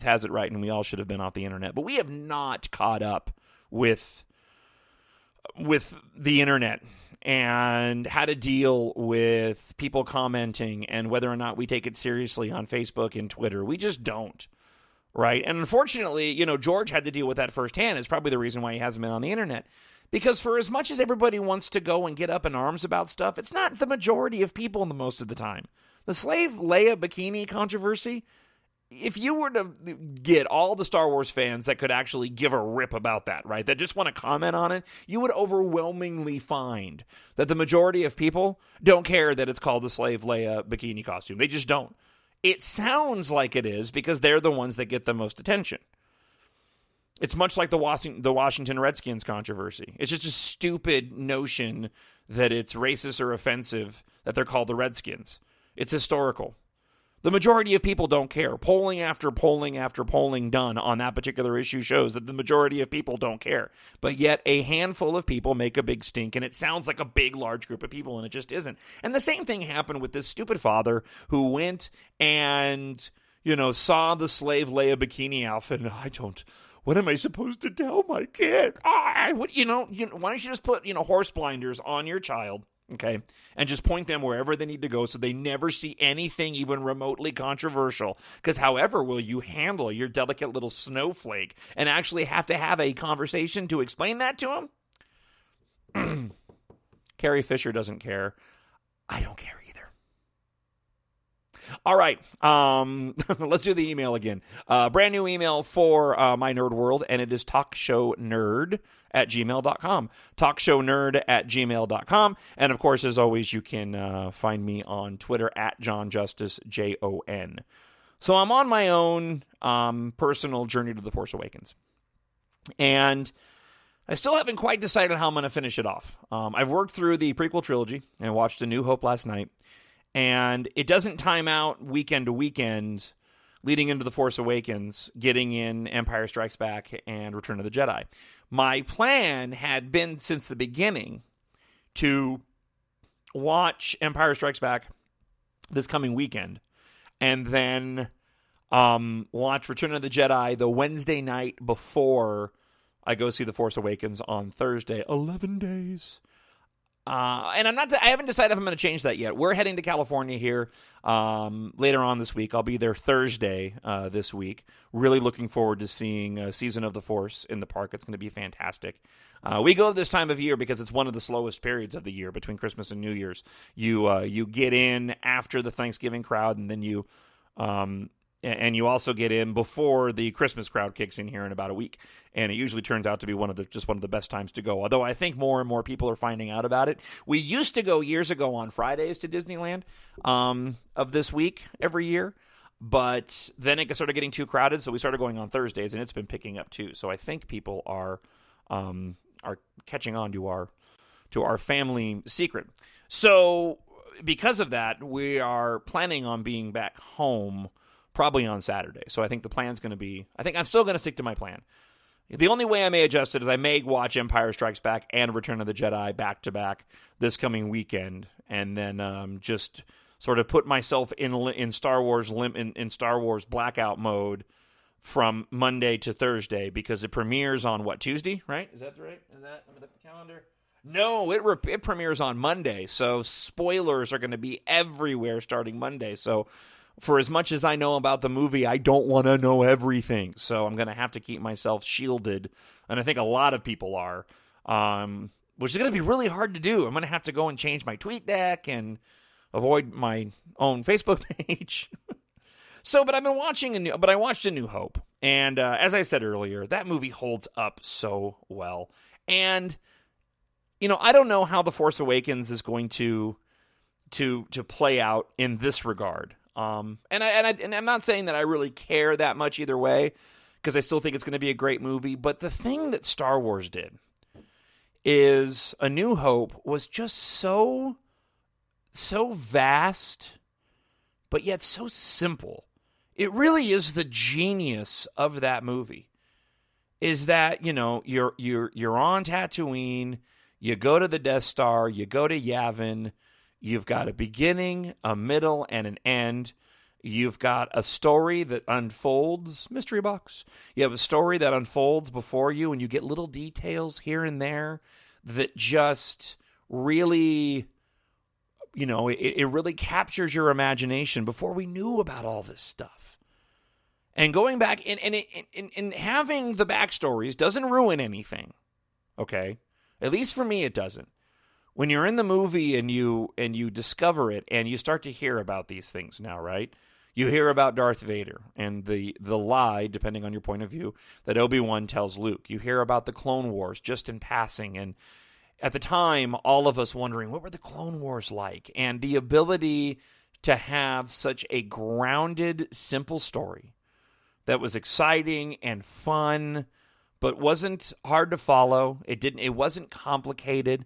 has it right, and we all should have been off the internet. But we have not caught up with the internet and how to deal with people commenting and whether or not we take it seriously on Facebook and Twitter. We just don't, right? And unfortunately, George had to deal with that firsthand. It's probably the reason why he hasn't been on the internet. Because for as much as everybody wants to go and get up in arms about stuff, it's not the majority of people most of the time. The slave Leia bikini controversy, if you were to get all the Star Wars fans that could actually give a rip about that, right, that just want to comment on it, you would overwhelmingly find that the majority of people don't care that it's called the slave Leia bikini costume. They just don't. It sounds like it is because they're the ones that get the most attention. It's much like the Washington Redskins controversy. It's just a stupid notion that it's racist or offensive that they're called the Redskins. It's historical. The majority of people don't care. Polling after polling after polling done on that particular issue shows that the majority of people don't care. But yet a handful of people make a big stink, and it sounds like a big, large group of people, and it just isn't. And the same thing happened with this stupid father who went and, saw the slave Leia bikini outfit, and what am I supposed to tell my kid? Why don't you just put, horse blinders on your child, okay, and just point them wherever they need to go so they never see anything even remotely controversial? Because however will you handle your delicate little snowflake and actually have to have a conversation to explain that to him? Carrie Fisher doesn't care. I don't care either. All right, let's do the email again. Brand new email for my nerd world, and it is talkshownerd@gmail.com. Talkshownerd@gmail.com. And of course, as always, you can find me on Twitter @JohnJusticeJON. So I'm on my own personal journey to The Force Awakens. And I still haven't quite decided how I'm going to finish it off. I've worked through the prequel trilogy and watched A New Hope last night. And it doesn't time out weekend to weekend leading into The Force Awakens, getting in Empire Strikes Back and Return of the Jedi. My plan had been since the beginning to watch Empire Strikes Back this coming weekend and then watch Return of the Jedi the Wednesday night before I go see The Force Awakens on Thursday. 11 days. And I haven't decided if I'm going to change that yet. We're heading to California here later on this week. I'll be there Thursday this week. Really looking forward to seeing Season of the Force in the park. It's going to be fantastic. We go this time of year because it's one of the slowest periods of the year between Christmas and New Year's. You get in after the Thanksgiving crowd, and then you also get in before the Christmas crowd kicks in here in about a week. And it usually turns out to be one of the best times to go. Although I think more and more people are finding out about it. We used to go years ago on Fridays to Disneyland of this week every year. But then it started getting too crowded, so we started going on Thursdays, and it's been picking up too. So I think people are catching on to our family secret. So because of that, we are planning on being back home probably on Saturday. So I think the plan's going to be, I think I'm still going to stick to my plan. The only way I may adjust it is I may watch Empire Strikes Back and Return of the Jedi back-to-back this coming weekend, and then just sort of put myself in Star Wars in Star Wars blackout mode from Monday to Thursday, because it premieres on, Tuesday, right? Is that right? Is that, let me look at the calendar. No, it premieres on Monday, so spoilers are going to be everywhere starting Monday, so for as much as I know about the movie, I don't want to know everything. So I'm going to have to keep myself shielded. And I think a lot of people are, which is going to be really hard to do. I'm going to have to go and change my tweet deck and avoid my own Facebook page. But I watched A New Hope. And as I said earlier, that movie holds up so well. And, I don't know how The Force Awakens is going to play out in this regard. And I'm not saying that I really care that much either way, because I still think it's going to be a great movie. But the thing that Star Wars did is A New Hope was just so vast, but yet so simple. It really is the genius of that movie. Is that, you're on Tatooine, you go to the Death Star, you go to Yavin. You've got a beginning, a middle, and an end. You've got a story that unfolds, mystery box. You have a story that unfolds before you, and you get little details here and there that just really, it really captures your imagination before we knew about all this stuff. And going back and having the backstories doesn't ruin anything, okay? At least for me, it doesn't. When you're in the movie and you discover it and you start to hear about these things now, right? You hear about Darth Vader and the lie, depending on your point of view, that Obi-Wan tells Luke. You hear about the Clone Wars just in passing, and at the time, all of us wondering, what were the Clone Wars like? And the ability to have such a grounded, simple story that was exciting and fun, but wasn't hard to follow. It wasn't complicated.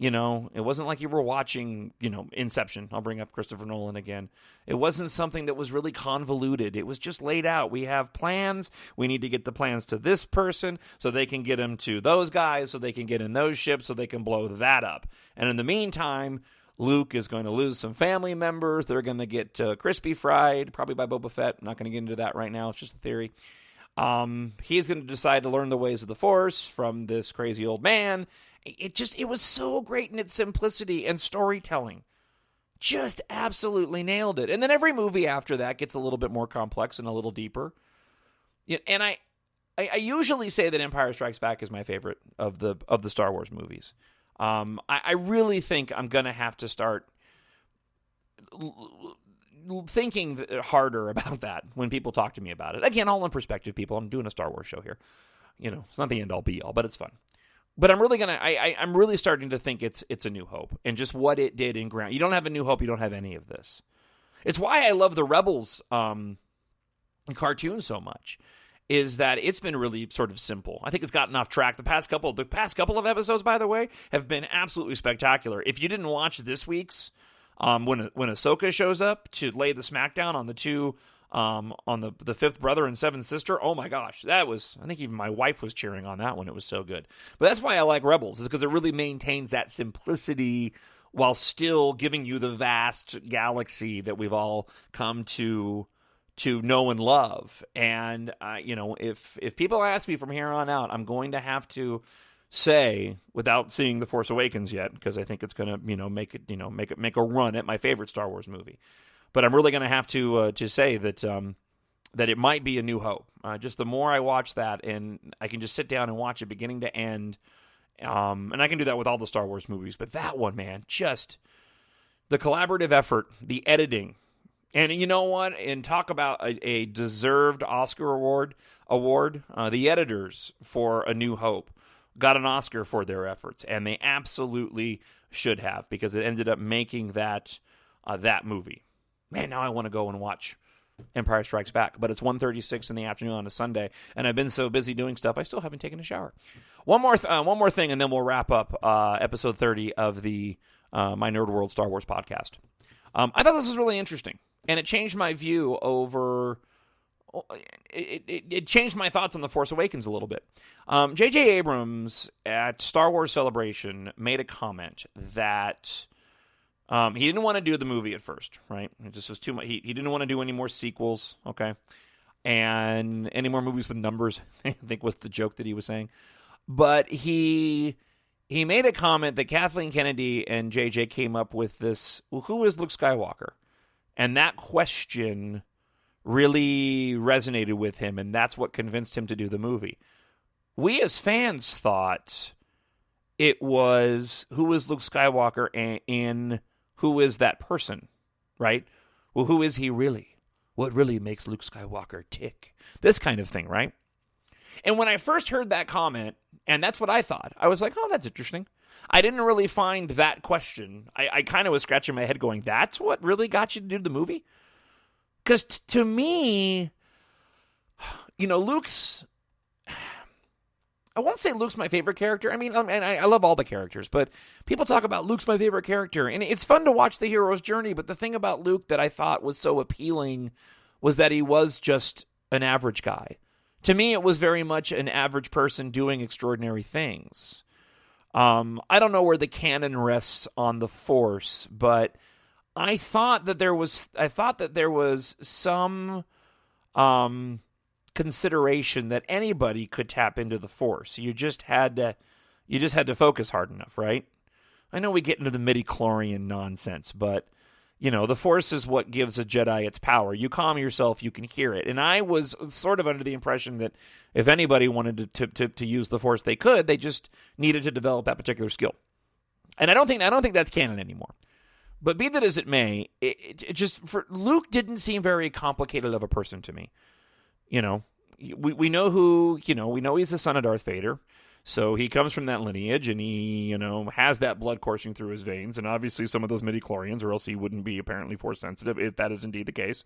It wasn't like you were watching, Inception. I'll bring up Christopher Nolan again. It wasn't something that was really convoluted. It was just laid out. We have plans. We need to get the plans to this person so they can get them to those guys, so they can get in those ships, so they can blow that up. And in the meantime, Luke is going to lose some family members. They're going to get crispy fried, probably by Boba Fett. I'm not going to get into that right now. It's just a theory. He's going to decide to learn the ways of the Force from this crazy old man. It was so great in its simplicity and storytelling. Just absolutely nailed it. And then every movie after that gets a little bit more complex and a little deeper. And I usually say that Empire Strikes Back is my favorite of the Star Wars movies. I really think I'm going to have to start thinking harder about that when people talk to me about it. Again, all in perspective, people. I'm doing a Star Wars show here. It's not the end-all be-all, but it's fun. But I'm really I'm really starting to think it's A New Hope and just what it did in ground. You don't have A New Hope, you don't have any of this. It's why I love the Rebels cartoon so much, is that it's been really sort of simple. I think it's gotten off track. The past couple of episodes, by the way, have been absolutely spectacular. If you didn't watch this week's, when Ahsoka shows up to lay the smackdown on the two, on the fifth brother and seventh sister, oh my gosh, I think even my wife was cheering on that one. It was so good. But that's why I like Rebels, is because it really maintains that simplicity while still giving you the vast galaxy that we've all come to know and love. And if people ask me from here on out, I'm going to have to say, without seeing The Force Awakens yet, because I think it's going to make a run at my favorite Star Wars movie. But I'm really going to have to say that it might be A New Hope. Just the more I watch that, and I can just sit down and watch it beginning to end, and I can do that with all the Star Wars movies. But that one, man, just the collaborative effort, the editing, and you know what? And talk about a deserved Oscar award. The editors for A New Hope got an Oscar for their efforts, and they absolutely should have, because it ended up making that movie. Man, now I want to go and watch Empire Strikes Back, but it's 1:36 in the afternoon on a Sunday, and I've been so busy doing stuff, I still haven't taken a shower. One more thing, and then we'll wrap up episode 30 of the My Nerd World Star Wars podcast. I thought this was really interesting, and it changed my view over... It changed my thoughts on The Force Awakens a little bit. J.J. Abrams at Star Wars Celebration made a comment that... he didn't want to do the movie at first, right? It just was too much. He didn't want to do any more sequels, okay? And any more movies with numbers, I think was the joke that he was saying. But he made a comment that Kathleen Kennedy and JJ came up with this, well, who is Luke Skywalker? And that question really resonated with him, and that's what convinced him to do the movie. We as fans thought it was, who is Luke Skywalker and who is that person, right? Well, who is he really? What really makes Luke Skywalker tick? This kind of thing, right? And when I first heard that comment, and that's what I thought, I was like, oh, that's interesting. I didn't really find that question. I kind of was scratching my head going, that's what really got you to do the movie? Because to me, Luke's... I won't say Luke's my favorite character. I mean, and I love all the characters, but people talk about Luke's my favorite character, and it's fun to watch the hero's journey, but the thing about Luke that I thought was so appealing was that he was just an average guy. To me, it was very much an average person doing extraordinary things. I don't know where the canon rests on the Force, but I thought that there was some consideration that anybody could tap into the Force. You just had to focus hard enough, right? I know we get into the midi-chlorian nonsense, but the Force is what gives a Jedi its power. You calm yourself, you can hear it. And I was sort of under the impression that if anybody wanted to use the Force, they could. They just needed to develop that particular skill. And I don't think that's canon anymore. But be that as it may, Luke didn't seem very complicated of a person to me. We know we know he's the son of Darth Vader. So he comes from that lineage, and he, has that blood coursing through his veins, and obviously some of those midi-chlorians, or else he wouldn't be apparently Force-sensitive, if that is indeed the case.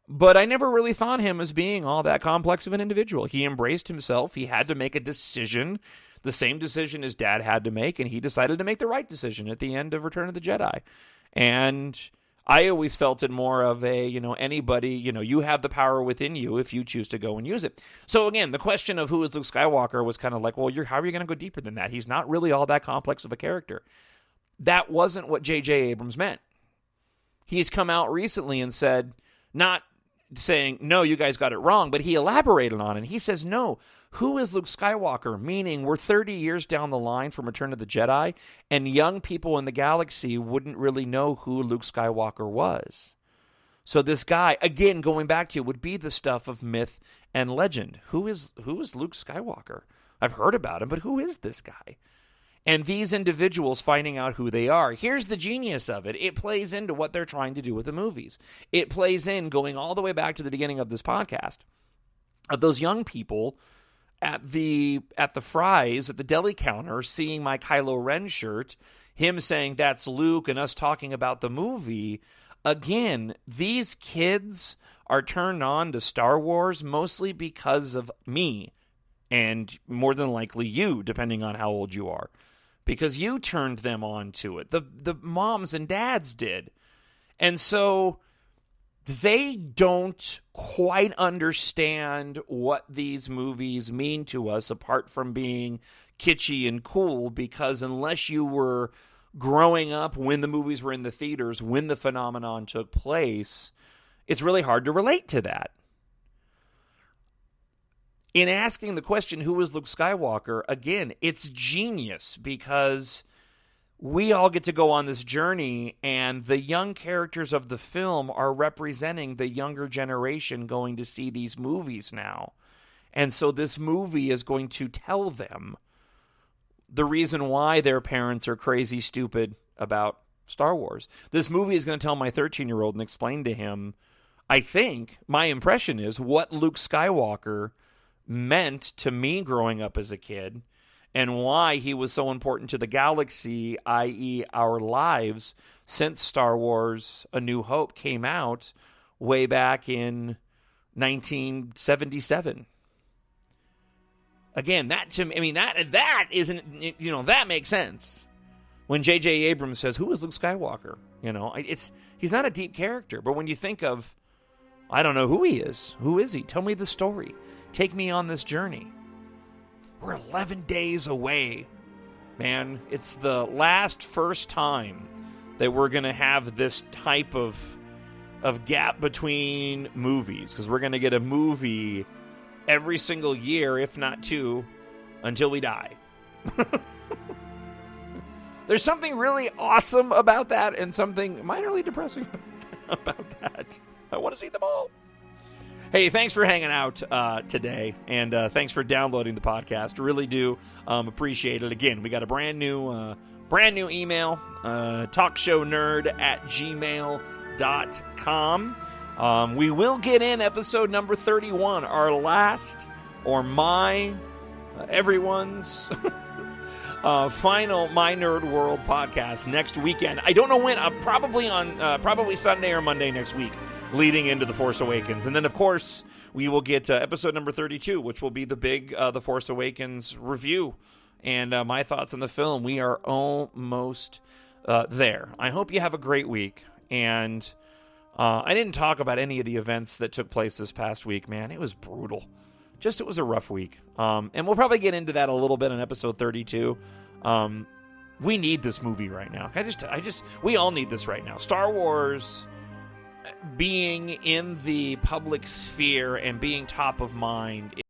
But I never really thought him as being all that complex of an individual. He embraced himself. He had to make a decision, the same decision his dad had to make, and he decided to make the right decision at the end of Return of the Jedi. And I always felt it more of a, anybody, you have the power within you if you choose to go and use it. So again, the question of who is Luke Skywalker was kind of like, well, how are you going to go deeper than that? He's not really all that complex of a character. That wasn't what J.J. Abrams meant. He's come out recently and said, not saying, no, you guys got it wrong, but he elaborated on it. He says, no, who is Luke Skywalker? Meaning we're 30 years down the line from Return of the Jedi, and young people in the galaxy wouldn't really know who Luke Skywalker was. So this guy, again, going back to you, would be the stuff of myth and legend. Who is Luke Skywalker? I've heard about him, but who is this guy? And these individuals finding out who they are. Here's the genius of it. It plays into what they're trying to do with the movies. It plays in, going all the way back to the beginning of this podcast, of those young people at the fries, at the deli counter, seeing my Kylo Ren shirt, him saying that's Luke, and us talking about the movie. Again, these kids are turned on to Star Wars mostly because of me, and more than likely you, depending on how old you are. Because you turned them on to it. The moms and dads did. And so they don't quite understand what these movies mean to us, apart from being kitschy and cool, because unless you were growing up when the movies were in the theaters, when the phenomenon took place, it's really hard to relate to that. In asking the question, who is Luke Skywalker, again, it's genius because we all get to go on this journey, and the young characters of the film are representing the younger generation going to see these movies now. And so this movie is going to tell them the reason why their parents are crazy stupid about Star Wars. This movie is going to tell my 13-year-old and explain to him, I think, my impression is, what Luke Skywalker meant to me growing up as a kid, and why he was so important to the galaxy, i.e. our lives, since Star Wars A New Hope came out way back in 1977. Again, that to me, I mean, that isn't, that makes sense. When J.J. Abrams says, who is Luke Skywalker? He's not a deep character, but when you think of, I don't know who he is. Who is he? Tell me the story. Take me on this journey. We're 11 days away, man. It's the first time that we're going to have this type of gap between movies, because we're going to get a movie every single year, if not two, until we die. There's something really awesome about that, and something minorly depressing about that. I want to see them all. Hey, thanks for hanging out today, and thanks for downloading the podcast. Really do appreciate it. Again, we got a brand new email, talkshowNerd@gmail.com. We will get in episode number 31, our last, or everyone's final My Nerd World podcast next weekend. I don't know when. Probably Sunday or Monday next week, leading into The Force Awakens. And then, of course, we will get episode number 32, which will be the big The Force Awakens review and my thoughts on the film. We are almost there. I hope you have a great week. And I didn't talk about any of the events that took place this past week, man. It was brutal. It was a rough week. And we'll probably get into that a little bit in episode 32. we need this movie right now. We all need this right now. Star Wars being in the public sphere and being top of mind